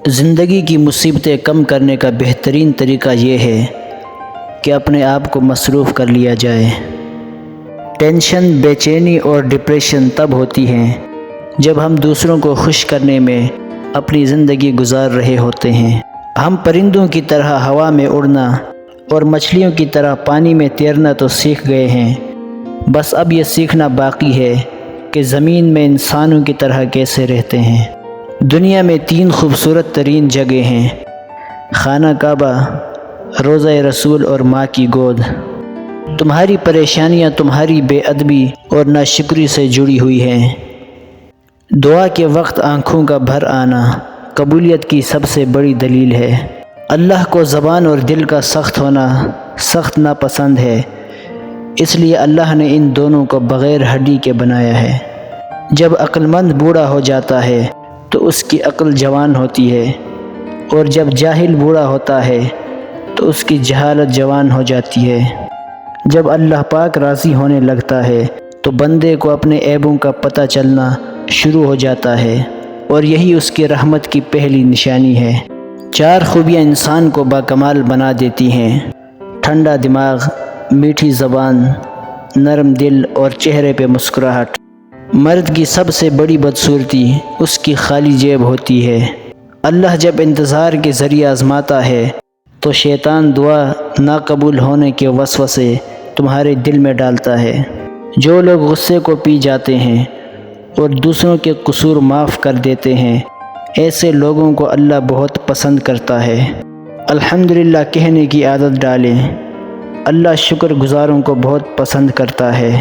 زندگی کی مصیبتیں کم کرنے کا بہترین طریقہ یہ ہے کہ اپنے آپ کو مصروف کر لیا جائے۔ ٹینشن، بے چینی اور ڈپریشن تب ہوتی ہیں جب ہم دوسروں کو خوش کرنے میں اپنی زندگی گزار رہے ہوتے ہیں۔ ہم پرندوں کی طرح ہوا میں اڑنا اور مچھلیوں کی طرح پانی میں تیرنا تو سیکھ گئے ہیں، بس اب یہ سیکھنا باقی ہے کہ زمین میں انسانوں کی طرح کیسے رہتے ہیں۔ دنیا میں 3 خوبصورت ترین جگہیں ہیں: خانہ کعبہ، روضہ رسول اور ماں کی گود۔ تمہاری پریشانیاں تمہاری بے ادبی اور ناشکری سے جڑی ہوئی ہیں۔ دعا کے وقت آنکھوں کا بھر آنا قبولیت کی سب سے بڑی دلیل ہے۔ اللہ کو زبان اور دل کا سخت ہونا سخت ناپسند ہے، اس لیے اللہ نے ان دونوں کو بغیر ہڈی کے بنایا ہے۔ جب عقل مند بوڑھا ہو جاتا ہے تو اس کی عقل جوان ہوتی ہے، اور جب جاہل بوڑھا ہوتا ہے تو اس کی جہالت جوان ہو جاتی ہے۔ جب اللہ پاک راضی ہونے لگتا ہے تو بندے کو اپنے عیبوں کا پتہ چلنا شروع ہو جاتا ہے، اور یہی اس کی رحمت کی پہلی نشانی ہے۔ 4 خوبیاں انسان کو باکمال بنا دیتی ہیں: ٹھنڈا دماغ، میٹھی زبان، نرم دل اور چہرے پہ مسکراہٹ۔ مرد کی سب سے بڑی بدصورتی اس کی خالی جیب ہوتی ہے۔ اللہ جب انتظار کے ذریعے آزماتا ہے تو شیطان دعا ناقبول ہونے کے وسوسے تمہارے دل میں ڈالتا ہے۔ جو لوگ غصے کو پی جاتے ہیں اور دوسروں کے قصور معاف کر دیتے ہیں، ایسے لوگوں کو اللہ بہت پسند کرتا ہے۔ الحمدللہ کہنے کی عادت ڈالیں، اللہ شکر گزاروں کو بہت پسند کرتا ہے۔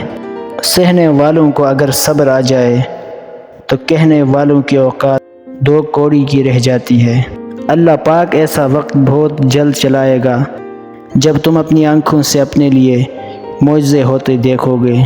سہنے والوں کو اگر صبر آ جائے تو کہنے والوں کی اوقات 2 کوڑی کی رہ جاتی ہے۔ اللہ پاک ایسا وقت بہت جلد چلائے گا جب تم اپنی آنکھوں سے اپنے لیے معجزے ہوتے دیکھو گے۔